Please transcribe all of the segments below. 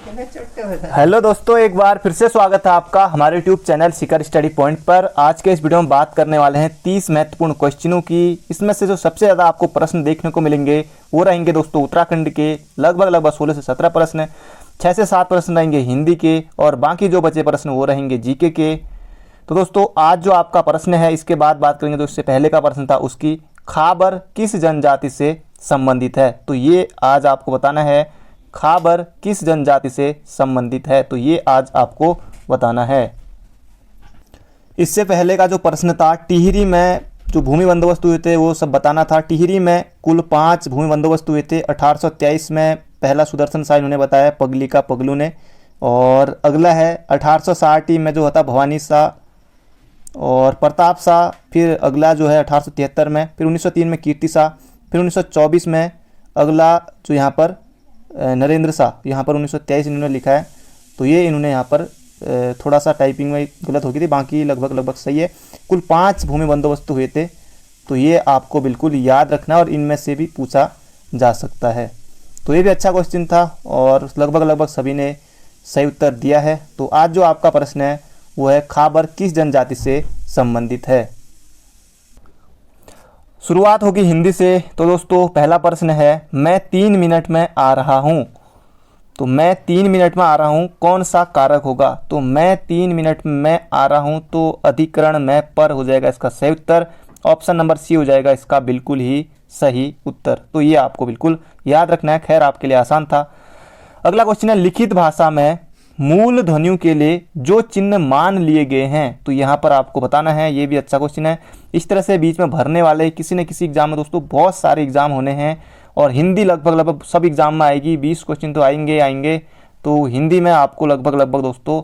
Hello दोस्तों, एक बार फिर से स्वागत है आपका हमारे यूट्यूब चैनल शिखर स्टडी पॉइंट पर। आज के इस वीडियो में बात करने वाले हैं 30 महत्वपूर्ण क्वेश्चनों की। इसमें से जो सबसे ज़्यादा आपको प्रश्न देखने को मिलेंगे वो रहेंगे दोस्तों उत्तराखंड के, लगभग 16 से 17 प्रश्न, 6 से 7 प्रश्न रहेंगे हिंदी के और बाकी जो बचे प्रश्न वो रहेंगे जीके के। तो दोस्तों आज जो आपका प्रश्न है इसके बाद बात करेंगे। तो इससे पहले का प्रश्न था उसकी खाबर किस जनजाति से संबंधित है, तो ये आज आपको बताना है। खाबर किस जनजाति से संबंधित है, तो ये आज आपको बताना है। इससे पहले का जो प्रश्न था टिहरी में जो भूमि बंदोबस्त हुए थे वो सब बताना था। टिहरी में कुल 5 भूमि बंदोबस्त हुए थे। 1823 में पहला सुदर्शन शाह इन्होंने बताया, पगली का पगलू ने। और अगला है 1860 में जो होता भवानी शाह और प्रताप शाह। फिर अगला जो है 1873 में, फिर 1903 में कीर्ति शाह, फिर 1924 में अगला जो यहाँ पर नरेंद्र शाह। यहाँ पर 1923 इन्होंने लिखा है, तो ये इन्होंने यहाँ पर थोड़ा सा टाइपिंग में गलत हो गई थी, बाकी लगभग सही है। कुल 5 भूमि बंदोबस्त हुए थे, तो ये आपको बिल्कुल याद रखना और इनमें से भी पूछा जा सकता है। तो ये भी अच्छा क्वेश्चन था और लगभग सभी ने सही उत्तर दिया है। तो आज जो आपका प्रश्न है वो है खाबर किस जनजाति से संबंधित है। शुरुआत होगी हिंदी से। तो दोस्तों पहला प्रश्न है, मैं 3 मिनट में आ रहा हूँ। तो मैं 3 मिनट में आ रहा हूँ कौन सा कारक होगा, तो मैं 3 मिनट में आ रहा हूँ तो अधिकरण में पर हो जाएगा इसका सही उत्तर। ऑप्शन नंबर सी हो जाएगा इसका बिल्कुल ही सही उत्तर। तो ये आपको बिल्कुल याद रखना है। खैर आपके लिए आसान था। अगला क्वेश्चन है, लिखित भाषा में मूल ध्वनियों के लिए जो चिन्ह मान लिए गए हैं, तो यहाँ पर आपको बताना है। ये भी अच्छा क्वेश्चन है। इस तरह से बीच में भरने वाले किसी न किसी एग्जाम में दोस्तों बहुत सारे एग्जाम होने हैं और हिंदी लगभग सब एग्जाम में आएगी। 20 क्वेश्चन तो आएंगे। तो हिंदी में आपको लगभग दोस्तों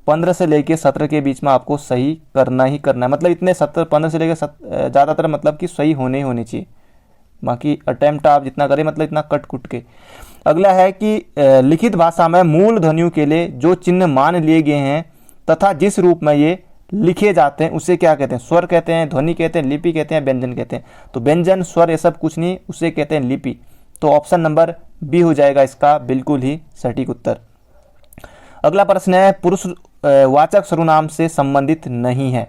15 से लेकर 17 के बीच में आपको सही करना ही करना है। मतलब इतने 15 से लेकर ज़्यादातर मतलब कि सही होने चाहिए। बाकी अटेम्प्ट आप जितना करें मतलब इतना कट कुट के। अगला है कि लिखित भाषा में मूल ध्वनियों के लिए जो चिन्ह मान लिए गए हैं तथा जिस रूप में ये लिखे जाते हैं उसे क्या कहते हैं, स्वर कहते हैं, ध्वनि कहते हैं, लिपि कहते हैं, व्यंजन कहते हैं। तो व्यंजन स्वर ये सब कुछ नहीं, उसे कहते हैं लिपि। तो ऑप्शन नंबर बी हो जाएगा इसका बिल्कुल ही सटीक उत्तर। अगला प्रश्न है, पुरुष वाचक सर्वनाम से संबंधित नहीं है।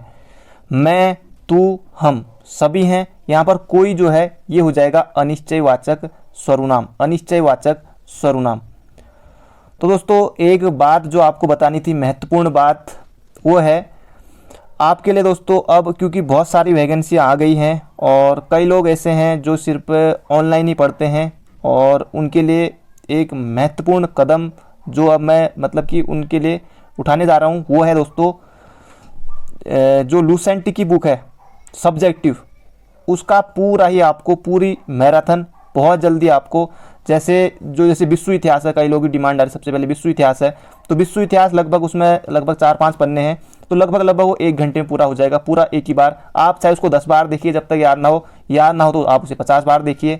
मैं, तू, हम सभी हैं। यहाँ पर कोई जो है ये हो जाएगा अनिश्चयवाचक सर्वनाम, अनिश्चयवाचक सर्वनाम। तो दोस्तों एक बात जो आपको बतानी थी, महत्वपूर्ण बात, वो है आपके लिए दोस्तों। अब क्योंकि बहुत सारी वैकेंसी आ गई हैं और कई लोग ऐसे हैं जो सिर्फ ऑनलाइन ही पढ़ते हैं, और उनके लिए एक महत्वपूर्ण कदम जो अब मैं मतलब कि उनके लिए उठाने जा रहा हूँ वो है दोस्तों जो लूसेंट की बुक है सब्जेक्टिव, उसका पूरा ही आपको पूरी मैराथन बहुत जल्दी आपको जैसे विश्व इतिहास है, कई लोगों की डिमांड आ रही है। सबसे पहले विश्व इतिहास है, तो विश्व इतिहास उसमें लगभग 4-5 पन्ने हैं, तो लगभग वो 1 घंटे में पूरा हो जाएगा, पूरा एक ही बार। आप चाहे उसको 10 बार देखिए, जब तक याद ना हो तो आप उसे 50 बार देखिए।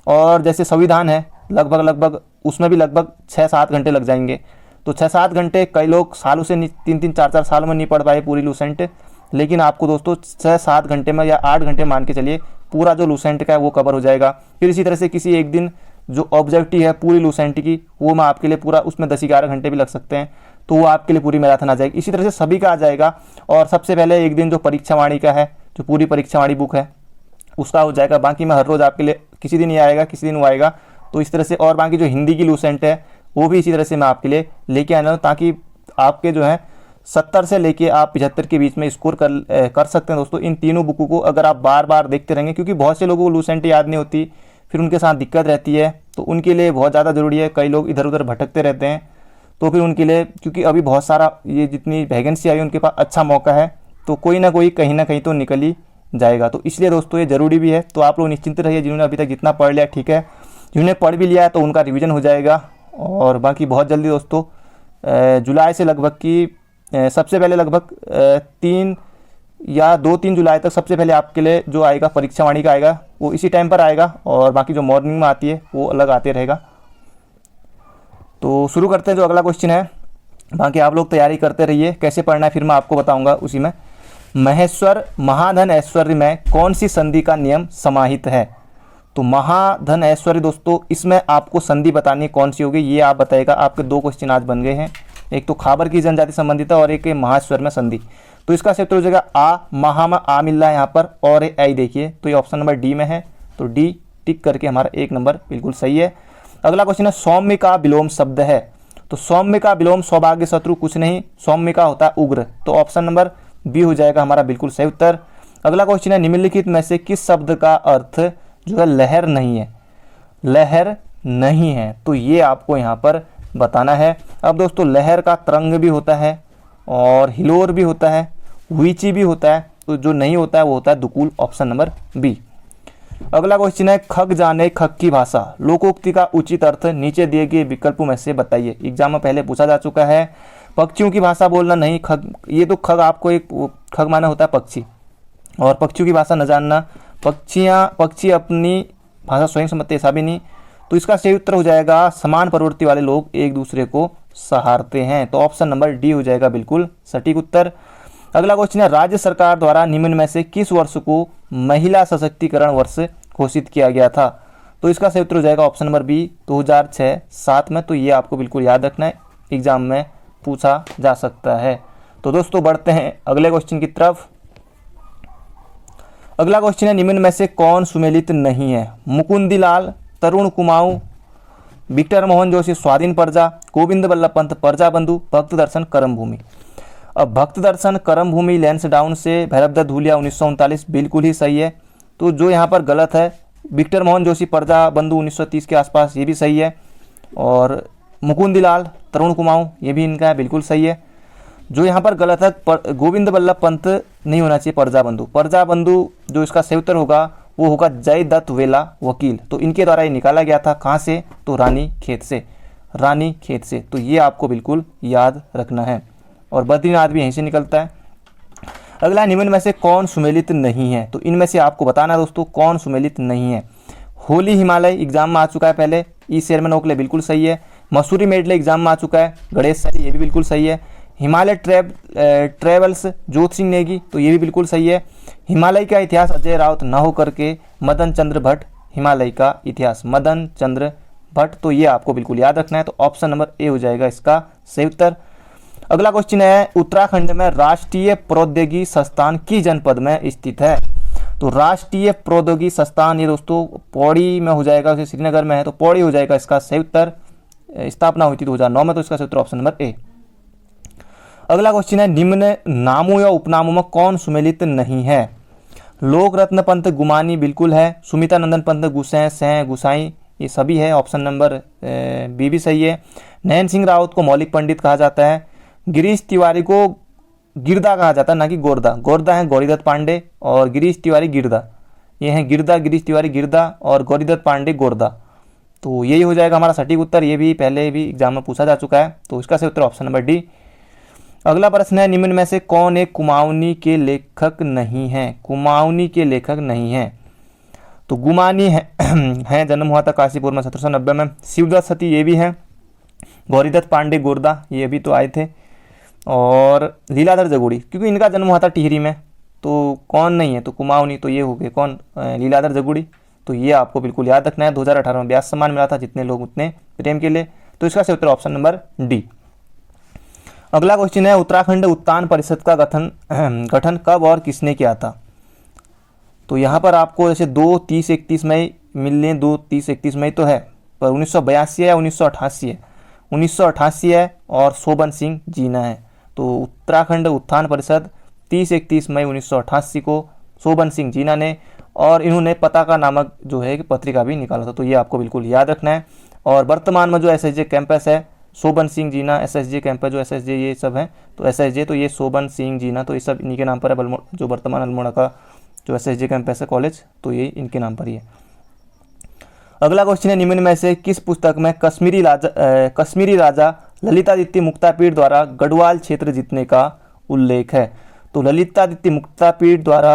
और जैसे संविधान है लगभग उसमें भी लगभग 6-7 घंटे लग जाएंगे। तो 6-7 घंटे कई लोग सालों से 3-3, 4-4 सालों में नहीं पढ़ पाए पूरी लूसेंट, लेकिन आपको दोस्तों 6-7 घंटे में या 8 घंटे मान के चलिए पूरा जो लूसेंट का है वो कवर हो जाएगा। फिर इसी तरह से किसी एक दिन जो ऑब्जेक्टिव है पूरी लूसेंट की, वो मैं आपके लिए पूरा उसमें 10-11 घंटे भी लग सकते हैं, तो वो आपके लिए पूरी मैराथन आ जाएगी। इसी तरह से सभी का आ जाएगा। और सबसे पहले एक दिन जो परीक्षावाणी का है, जो पूरी परीक्षावाणी बुक है उसका हो जाएगा। बाकी मैं हर रोज़ आपके लिए किसी दिन ये आएगा, किसी दिन वो आएगा। तो इस तरह से, और बाकी जो हिंदी की लूसेंट है वो भी इसी तरह से मैं आपके लिए लेके आना हूँ, ताकि आपके जो है 70 से लेके आप 75 के बीच में स्कोर कर सकते हैं दोस्तों। इन तीनों बुकों को अगर आप बार बार देखते रहेंगे, क्योंकि बहुत से लोगों को लूसेंट याद नहीं होती, फिर उनके साथ दिक्कत रहती है, तो उनके लिए बहुत ज़्यादा ज़रूरी है। कई लोग इधर उधर भटकते रहते हैं, तो फिर उनके लिए, क्योंकि अभी बहुत सारा ये जितनी वैकेंसी आई उनके पास अच्छा मौका है, तो कोई ना कोई कहीं ना कहीं तो निकल ही जाएगा। तो इसलिए दोस्तों ये ज़रूरी भी है। तो आप लोग निश्चिंत रहिए, जिन्होंने अभी तक जितना पढ़ लिया ठीक है, जिन्होंने पढ़ भी लिया है तो उनका रिवीजन हो जाएगा। और बाकी बहुत जल्दी दोस्तों जुलाई से सबसे पहले 2-3 जुलाई तक सबसे पहले आपके लिए जो आएगा परीक्षावाणी का आएगा वो इसी टाइम पर आएगा, और बाकी जो मॉर्निंग में आती है वो अलग आते रहेगा। तो शुरू करते हैं जो अगला क्वेश्चन है। बाकी आप लोग तैयारी करते रहिए, कैसे पढ़ना है फिर मैं आपको बताऊंगा उसी में। महेश्वर महाधन ऐश्वर्य में कौन सी संधि का नियम समाहित है, तो महाधन ऐश्वर्य दोस्तों, इसमें आपको संधि बतानी कौन सी होगी ये आप बताएगा। आपके 2 क्वेश्चन आज बन गए हैं, एक तो खाबर की जनजाति संबंधित है और एक महाश्वर में संधि। तो इसका सही उत्तर हो जाएगा आ, महा में आ मिल रहा है यहाँ पर और आई देखिए, तो ये ऑप्शन नंबर डी में है। तो डी टिक करके हमारा 1 नंबर बिल्कुल सही है। अगला क्वेश्चन है सौम्य का विलोम शब्द है। तो सौम्य का विलोम सौभाग्य शत्रु कुछ नहीं, सौम्य का होता है उग्र। तो ऑप्शन नंबर बी हो जाएगा हमारा बिल्कुल सही उत्तर। अगला क्वेश्चन है निम्नलिखित में से किस शब्द का अर्थ जो है लहर नहीं है, लहर नहीं है। तो ये आपको यहाँ पर बताना है। अब दोस्तों लहर का तरंग भी होता है और हिलोर भी होता है, वीची भी होता है। तो जो नहीं होता है वो होता है दुकूल, ऑप्शन नंबर बी। अगला क्वेश्चन है खग जाने खग की भाषा, लोकोक्ति का उचित अर्थ नीचे दिए गए विकल्पों में से बताइए। एग्जाम में पहले पूछा जा चुका है। पक्षियों की भाषा बोलना नहीं, खग, ये तो खग आपको एक खग माना होता है पक्षी, और पक्षियों की भाषा न जानना। पक्षी अपनी भाषा स्वयं समझते ऐसा भी नहीं। तो इसका सही उत्तर हो जाएगा समान प्रवृत्ति वाले लोग एक दूसरे को सहारते हैं। तो ऑप्शन नंबर डी हो जाएगा बिल्कुल सटीक उत्तर। अगला क्वेश्चन है राज्य सरकार द्वारा निम्न में से किस वर्ष को महिला सशक्तिकरण वर्ष घोषित किया गया था। तो इसका सही उत्तर हो जाएगा ऑप्शन नंबर बी 2006-07 में। तो ये आपको बिल्कुल याद रखना है, एग्जाम में पूछा जा सकता है। तो दोस्तों बढ़ते हैं अगले क्वेश्चन की तरफ। अगला क्वेश्चन है निम्न में से कौन सुमेलित नहीं है। मुकुंदीलाल, तरुण कुमाऊं, विक्टर मोहन जोशी स्वाधीन प्रजा, गोविंद बल्लभ पंत प्रजा बंधु, भक्त दर्शन करम भूमि। अब भक्त दर्शन करम भूमि लैंसडाउन से भैरवदत्त धूलिया 1939 बिल्कुल ही सही है। तो जो यहाँ पर गलत है विक्टर मोहन जोशी प्रजा बंधु 1930 के आसपास, ये भी सही है। और मुकुंदीलाल, तरुण कुमाऊं, ये भी इनका है, बिल्कुल सही है। जो यहाँ पर गलत है गोविंद बल्लभ पंत नहीं होना चाहिए प्रजा बंधु। प्रजा बंधु जो इसका सही उत्तर होगा वो होगा जयदत्त वेला वकील। तो इनके द्वारा ये निकाला गया था कहाँ से, तो रानी खेत से, रानी खेत से। तो ये आपको बिल्कुल याद रखना है। और बद्रीनाथ भी यहीं से निकलता है। अगला निम्न में से कौन सुमेलित नहीं है। तो इनमें से आपको बताना है दोस्तों कौन सुमेलित नहीं है। होली हिमालय एग्जाम में आ चुका है पहले, ई शेरमैन ओकले बिल्कुल सही है। मसूरी मेडले एग्जाम में आ चुका है, गणेश सैनी ये भी बिल्कुल सही है। हिमालय ट्रेवल्स जोत सिंह नेगी, तो ये भी बिल्कुल सही है। हिमालय का इतिहास अजय राउत न हो करके मदन चंद्र भट्ट, हिमालय का इतिहास मदन चंद्र भट्ट। तो ये आपको बिल्कुल याद रखना है। तो ऑप्शन नंबर ए हो जाएगा इसका सही उत्तर। अगला क्वेश्चन है उत्तराखंड में राष्ट्रीय प्रौद्योगिकी संस्थान किस जनपद में स्थित है। तो राष्ट्रीय प्रौद्योगिकी संस्थान ये दोस्तों पौड़ी में हो जाएगा, उसे श्रीनगर में है तो पौड़ी हो जाएगा इसका सही उत्तर। स्थापना हुई थी 2009 में, तो इसका सही उत्तर ऑप्शन नंबर ए। अगला क्वेश्चन है निम्न नामों या उपनामों में कौन सुमेलित नहीं है। लोक रत्न पंत गुमानी बिल्कुल है। सुमिता नंदन पंत गुसैं सैं गुसाई ये सभी है, ऑप्शन नंबर बी भी सही है। नयन सिंह रावत को मौलिक पंडित कहा जाता है। गिरीश तिवारी को गिरदा कहा जाता है, ना कि गोरदा। गोरदा है गौरीदत्त पांडे और गिरीश तिवारी गिरदा, ये हैं गिरदा, गिरीश तिवारी गिरदा और गौरीदत्त पांडे गोरदा। तो यही हो जाएगा हमारा सटीक उत्तर। ये भी पहले भी एग्जाम में पूछा जा चुका है। तो इसका सही उत्तर ऑप्शन नंबर डी। अगला प्रश्न है निम्न में से कौन एक कुमाऊनी के लेखक नहीं है। कुमाऊनी के लेखक नहीं है। तो गुमानी है जन्म हुआ था काशीपुर में 1790 में। शिवदत्त सती ये भी हैं। गौरीदत्त पांडे गोरदा ये भी तो आए थे। और लीलाधर जगोड़ी, क्योंकि इनका जन्म हुआ था टिहरी में, तो कौन नहीं है, तो कुमाऊनी तो ये हो गए कौन, लीलाधर जगोड़ी। तो ये आपको बिल्कुल याद रखना है। 2018 में व्यास सम्मान मिला था, जितने लोग उतने प्रेम के लिए। तो इसका सही उत्तर ऑप्शन नंबर डी। अगला क्वेश्चन है उत्तराखंड उत्थान परिषद का गठन कब और किसने किया था। तो यहाँ पर आपको जैसे 2, 30, 31 मई मिलने, 2, 30, 31 मई तो है, पर 1982 है या 1988 है। 1988 है और शोभन सिंह जीना है। तो उत्तराखंड उत्थान परिषद 30-31 मई 1988 को शोभन सिंह जीना ने, और इन्होंने पताका नामक जो है पत्रिका भी निकाला था। तो ये आपको बिल्कुल याद रखना है। और वर्तमान में जो एसएसजे कैंपस है, शोभन सिंह जीना एसएसजे कैंपस, जो एसएसजे ये सब है, तो एसएसजे तो ये शोभन सिंह जीना, तो ये सब इन्हीं के नाम पर है। जो वर्तमान अल्मोड़ा का जो एसएसजे कैंपस है कॉलेज, तो ये इनके नाम पर ही है। अगला क्वेश्चन है निम्न में से किस पुस्तक में कश्मीरी राजा ललितादित्य मुक्तापीठ द्वारा गढ़वाल क्षेत्र जीतने का उल्लेख है। तो ललितादित्य मुक्तापीठ द्वारा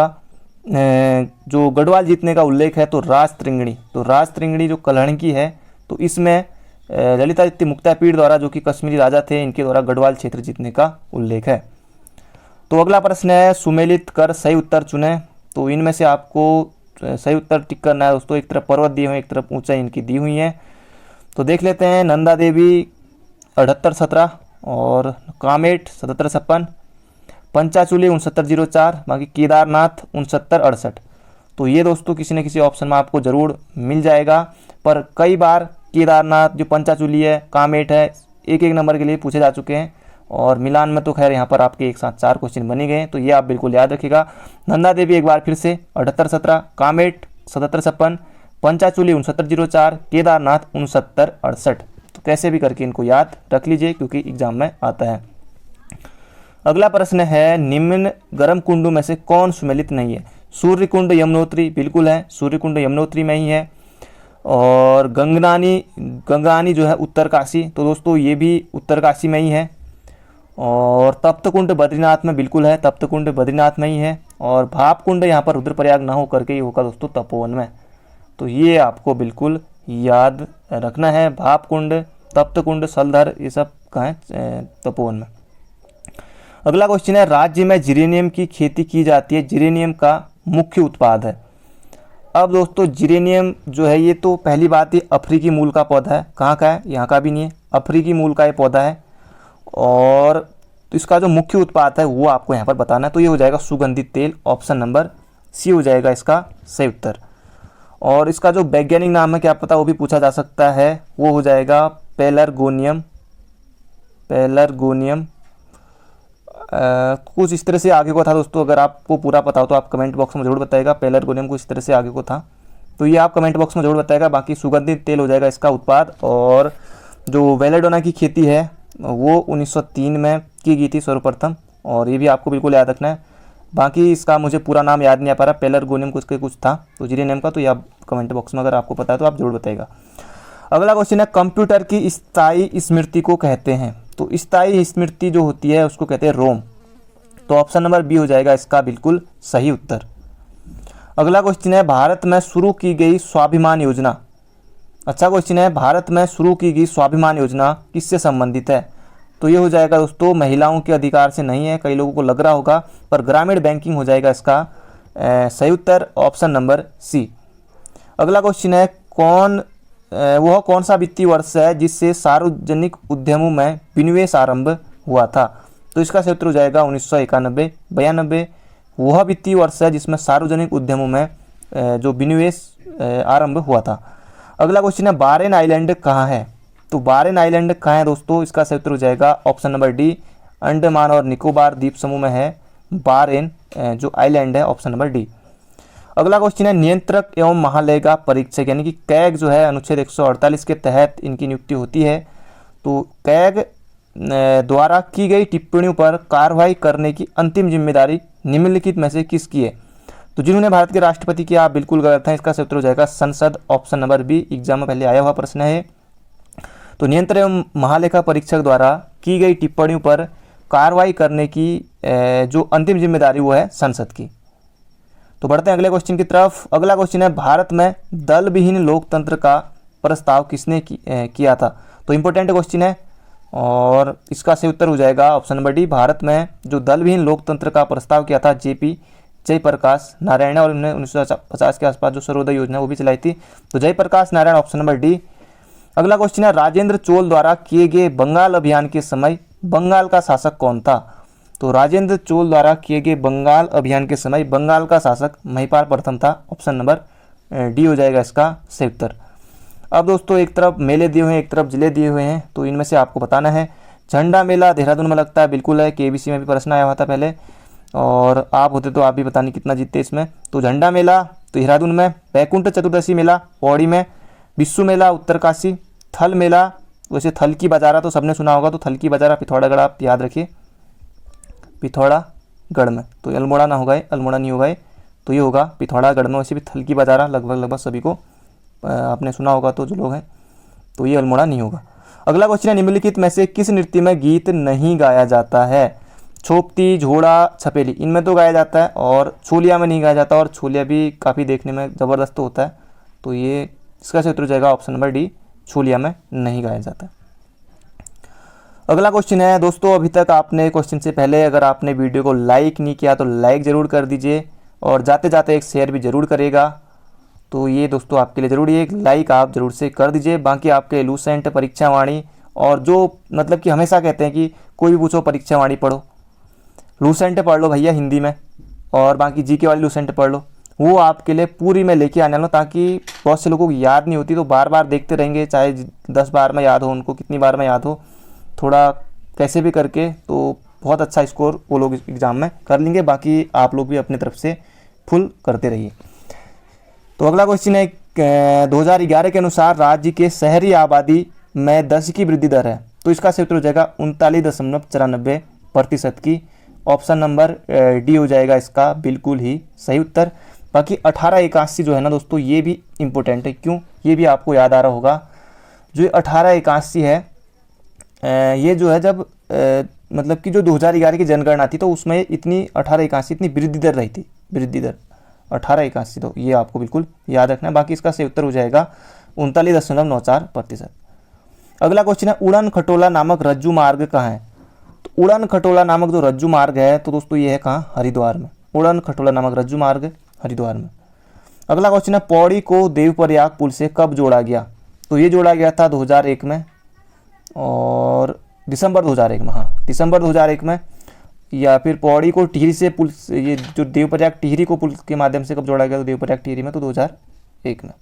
जो गढ़वाल जीतने का उल्लेख है तो राजतृंगिणी, तो राजतृंगिणी जो कलहण की है, तो इसमें ललितादित्य मुक्तापीठ द्वारा जो कि कश्मीरी राजा थे, इनके द्वारा गढ़वाल क्षेत्र जीतने का उल्लेख है। तो अगला प्रश्न है सुमेलित कर सही उत्तर चुने। तो इनमें से आपको सही उत्तर टिक करना है दोस्तों। एक तरफ पर्वत दिए हुए हैं, एक तरफ ऊंचाई इनकी दी हुई है। तो देख लेते हैं। नंदा देवी 7817 और कामेट 7756, पंचाचूली 6904, बाकी केदारनाथ 6968। तो ये दोस्तों किसी न किसी ऑप्शन में आपको ज़रूर मिल जाएगा। पर कई बार केदारनाथ, जो पंचाचूली है, कामेट है, एक एक नंबर के लिए पूछे जा चुके हैं। और मिलान में तो खैर यहाँ पर आपके एक साथ 4 क्वेश्चन बनी गए हैं, तो ये आप बिल्कुल याद रखिएगा। नंदा देवी एक बार फिर से 7817, कामेट 7756, पंचाचूली 6904, केदारनाथ 6968। तो कैसे भी करके इनको याद रख लीजिए क्योंकि एग्जाम में आता है। अगला प्रश्न है, निम्न गर्म कुंडों में से कौन सुमेलित नहीं है? सूर्य कुंड यमुनोत्री बिल्कुल है, सूर्य कुंड यमुनोत्री में ही है। और गंगानी जो है उत्तरकाशी, तो दोस्तों ये भी उत्तरकाशी में ही है। और तप्त कुंड बद्रीनाथ में बिल्कुल है, तप्त कुंड बद्रीनाथ में ही है। और भाप कुंड यहाँ पर रुद्रप्रयाग ना हो करके ये होगा दोस्तों तपोवन में। तो ये आपको बिल्कुल याद रखना है। भाप कुंड, तप्त कुंड, सलधर, ये सब कहाँ है? तपोवन में। अगला क्वेश्चन है, राज्य में जिरेनियम की खेती की जाती है, जिरेनियम का मुख्य उत्पाद है। अब दोस्तों जिरेनियम जो है ये तो पहली बात ये अफ्रीकी मूल का पौधा है। कहाँ का है? यहाँ का भी नहीं है, अफ्रीकी मूल का ये पौधा है। और तो इसका जो मुख्य उत्पाद है वो आपको यहाँ पर बताना है। तो ये हो जाएगा सुगंधित तेल, ऑप्शन नंबर सी हो जाएगा इसका सही उत्तर। और इसका जो वैज्ञानिक नाम है क्या पता, वो भी पूछा जा सकता है, वो हो जाएगा पेलरगोनियम। पेलरगोनियम कुछ इस तरह से आगे को था दोस्तों। अगर आपको पूरा पता हो तो आप कमेंट बॉक्स में जरूर बताइएगा। पेलरगोनियम कुछ इस तरह से आगे को था, तो ये आप कमेंट बॉक्स में जरूर बताइएगा। बाकी सुगंधित तेल हो जाएगा इसका उत्पाद। और जो वेलेडोना की खेती है वो 1903 में की गई थी सर्वप्रथम, और ये भी आपको बिल्कुल याद रखना है। बाकी इसका मुझे पूरा नाम याद नहीं आ पा रहा, पेलरगोनियम कुछ था, तो जिरेनियम का तो ये आप कमेंट बॉक्स में अगर आपको पता है तो आप जरूर बताइएगा। अगला क्वेश्चन है, कंप्यूटर की स्थायी स्मृति को कहते हैं। तो स्थायी स्मृति जो होती है उसको कहते हैं रोम। तो ऑप्शन नंबर बी हो जाएगा इसका बिल्कुल सही उत्तर। अगला क्वेश्चन है, भारत में शुरू की गई स्वाभिमान योजना। अच्छा क्वेश्चन है, भारत में शुरू की गई स्वाभिमान योजना किससे संबंधित है? तो ये हो जाएगा दोस्तों महिलाओं के अधिकार से नहीं है, कई लोगों को लग रहा होगा, पर ग्रामीण बैंकिंग हो जाएगा इसका सही उत्तर, ऑप्शन नंबर सी। अगला क्वेश्चन है, वह कौन सा वित्तीय वर्ष है जिससे सार्वजनिक उद्यमों में विनिवेश आरंभ हुआ था? तो इसका सही उत्तर हो जाएगा 1991-92। वह वित्तीय वर्ष है जिसमें सार्वजनिक उद्यमों में जो विनिवेश आरंभ हुआ था। अगला क्वेश्चन है, बारेन आइलैंड कहाँ है? तो बारेन आइलैंड कहाँ है दोस्तों? इसका सही उत्तर हो जाएगा ऑप्शन नंबर डी, अंडमान और निकोबार द्वीप समूह में है बारेन जो आइलैंड है, ऑप्शन नंबर डी। अगला क्वेश्चन है, नियंत्रक एवं महालेखा परीक्षक यानी कि कैग जो है अनुच्छेद 148 के तहत इनकी नियुक्ति होती है। तो कैग द्वारा की गई टिप्पणियों पर कार्रवाई करने की अंतिम जिम्मेदारी निम्नलिखित में से किसकी है? तो जिन्होंने भारत के राष्ट्रपति की, आप बिल्कुल गलत हैं, इसका सही उत्तर हो जाएगा संसद, ऑप्शन नंबर बी। एग्जाम में पहले आया हुआ प्रश्न है। तो नियंत्रक एवं महालेखा परीक्षक द्वारा की गई टिप्पणियों पर कार्रवाई करने की जो अंतिम जिम्मेदारी वो है संसद की। तो बढ़ते हैं अगले क्वेश्चन की तरफ। अगला क्वेश्चन है, भारत में दल विहीन लोकतंत्र का प्रस्ताव किसने किया था? तो इंपॉर्टेंट क्वेश्चन है और इसका सही उत्तर हो जाएगा ऑप्शन नंबर डी। भारत में जो दल विहीन लोकतंत्र का प्रस्ताव किया था जेपी जयप्रकाश नारायण, और उन्होंने 1950 के आसपास जो सर्वोदय योजना वो भी चलाई थी। तो Jayaprakash Narayan, option number D. अगला क्वेश्चन है, राजेंद्र चोल द्वारा किए गए बंगाल अभियान के समय बंगाल का शासक कौन था? तो राजेंद्र चोल द्वारा किए गए बंगाल अभियान के समय बंगाल का शासक महिपाल प्रथम था, ऑप्शन नंबर डी हो जाएगा इसका सही उत्तर। अब दोस्तों एक तरफ मेले दिए हुए हैं, एक तरफ जिले दिए हुए हैं, तो इनमें से आपको बताना है। झंडा मेला देहरादून में लगता है, बिल्कुल है, केबीसी में भी प्रश्न आया हुआ था पहले, और आप होते तो आप भी बताने कितना जीतते इसमें। तो झंडा मेला तो देहरादून में, वैकुंठ चतुर्दशी मेला पौड़ी में, विश्व मेला उत्तरकाशी, थल मेला, वैसे थल की बाजारा तो सबने सुना होगा, तो थल की बाजारा पिथौरागढ़ आप याद रखिए, पिथौरागढ़ में। तो अल्मोड़ा ना होगा, अल्मोड़ा नहीं होगा, तो ये होगा पिथौरागढ़ में। वैसे भी थल की बाजारा लगभग सभी को आपने सुना होगा, तो जो लोग हैं, तो ये अल्मोड़ा नहीं होगा। अगला क्वेश्चन है, निम्नलिखित में से किस नृत्य में गीत नहीं गाया जाता है? छोपती, झोड़ा, छपेली, इनमें तो गाया जाता है, और छोलिया में नहीं गाया जाता, और छोलिया भी काफ़ी देखने में ज़बरदस्त होता है। तो ये इसका सही उत्तर हो जाएगा ऑप्शन नंबर डी, छोलिया में नहीं गाया जाता। अगला क्वेश्चन है दोस्तों, अभी तक आपने क्वेश्चन से पहले अगर आपने वीडियो को लाइक नहीं किया तो लाइक ज़रूर कर दीजिए, और जाते जाते एक शेयर भी ज़रूर करिएगा। तो ये दोस्तों आपके लिए ज़रूरी है, एक लाइक आप ज़रूर से कर दीजिए। बाकी आपके लूसेंट, परीक्षा वाणी और जो मतलब कि हमेशा कहते हैं कि कोई भी पूछो परीक्षा वाणी पढ़ो, लूसेंट पढ़ लो भैया हिंदी में, और बाकी जीके वाली लूसेंट पढ़ लो, वो आपके लिए पूरी मैं लेके आने वाला हूँ, ताकि बहुत से लोगों को याद नहीं होती तो बार बार देखते रहेंगे, चाहे 10 बार में याद हो उनको, कितनी बार में याद हो, थोड़ा कैसे भी करके तो बहुत अच्छा स्कोर वो लोग एग्ज़ाम में कर लेंगे। बाकी आप लोग भी अपनी तरफ से फुल करते रहिए। तो अगला क्वेश्चन है 2011 के अनुसार राज्य के शहरी आबादी में 10 की वृद्धि दर है, तो इसका सही उत्तर हो जाएगा 39.94% की। ऑप्शन नंबर डी हो जाएगा इसका बिल्कुल ही सही उत्तर। बाकी 1881 जो है ना दोस्तों, ये भी इम्पोर्टेंट है। क्यों, ये भी आपको याद आ रहा होगा। जो 1881 है, ये जो है जब मतलब कि जो 2011 की जनगणना थी तो उसमें इतनी 1881 इतनी वृद्धि दर रही थी, वृद्धि दर 1881, तो ये आपको बिल्कुल याद रखना है। बाकी इसका सही उत्तर हो जाएगा 39.94%। अगला क्वेश्चन है उड़न खटोला नामक रज्जु मार्ग कहाँ है। तो उड़न खटोला नामक जो रज्जु मार्ग है तो दोस्तों ये है कहाँ, हरिद्वार में। उड़न खटोला नामक रज्जु मार्ग हरिद्वार में। अगला क्वेश्चन है पौड़ी को देवप्रयाग पुल से कब जोड़ा गया। तो ये जोड़ा गया था 2001 में और दिसंबर 2001 में, हाँ दिसंबर 2001 में। या फिर पौड़ी को टिहरी से पुल, ये जो देवप्रयाग टिहरी को पुल के माध्यम से कब जोड़ा गया, तो देवप्रयाग टिहरी में तो 2001 में।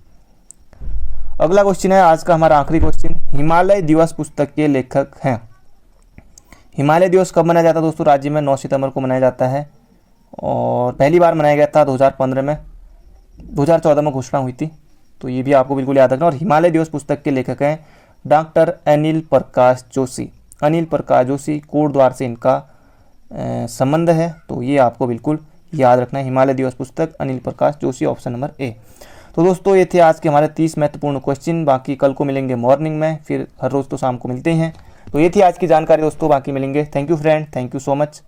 अगला क्वेश्चन है आज का हमारा आखिरी क्वेश्चन, हिमालय दिवस पुस्तक के लेखक हैं। हिमालय दिवस कब मनाया जाता है दोस्तों, राज्य में 9 सितंबर को मनाया जाता है और पहली बार मनाया गया था 2015 में, 2014 में घोषणा हुई थी, तो ये भी आपको बिल्कुल याद रखना। और हिमालय दिवस पुस्तक के लेखक हैं डॉक्टर अनिल प्रकाश जोशी। अनिल प्रकाश जोशी, कोटद्वार से इनका संबंध है, तो ये आपको बिल्कुल याद रखना है। हिमालय दिवस पुस्तक Anil Prakash Joshi, option number A. तो दोस्तों ये थे आज के हमारे 30 महत्वपूर्ण क्वेश्चन। बाकी कल को मिलेंगे मॉर्निंग में, फिर हर रोज़ तो शाम को मिलते हैं। तो ये थी आज की जानकारी दोस्तों, बाकी मिलेंगे। Thank you friend, thank you so much.